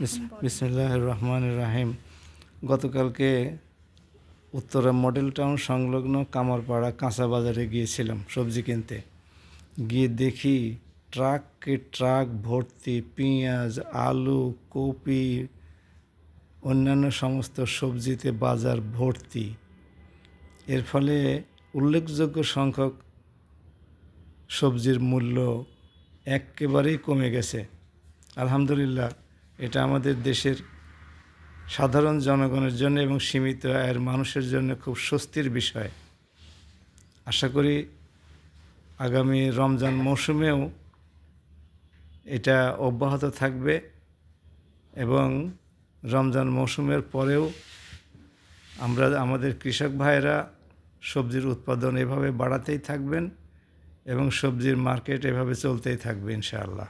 বিসমিল্লাহির রহমানির রহিম। গতকালকে উত্তরা মডেল টাউন সংলগ্ন কামারপাড়া কাঁচা বাজারে গিয়েছিলাম সবজি কিনতে। গিয়ে দেখি ট্রাককে ট্রাক ভর্তি পেঁয়াজ, আলু, কপি, অন্যান্য সমস্ত সবজিতে বাজার ভর্তি। এর ফলে উল্লেখযোগ্য সংখ্যক সবজির মূল্য একেবারেই কমে গেছে। আলহামদুলিল্লাহ, এটা আমাদের দেশের সাধারণ জনগণের জন্য এবং সীমিত আয়ের মানুষের জন্য খুব স্বস্তির বিষয়। আশা করি আগামী রমজান মৌসুমেও এটা অব্যাহত থাকবে এবং রমজান মৌসুমের পরেও আমাদের কৃষক ভাইয়েরা সবজির উৎপাদন এভাবে বাড়াতেই থাকবেন এবং সবজির মার্কেট এভাবে চলতেই থাকবে ইনশাআল্লাহ।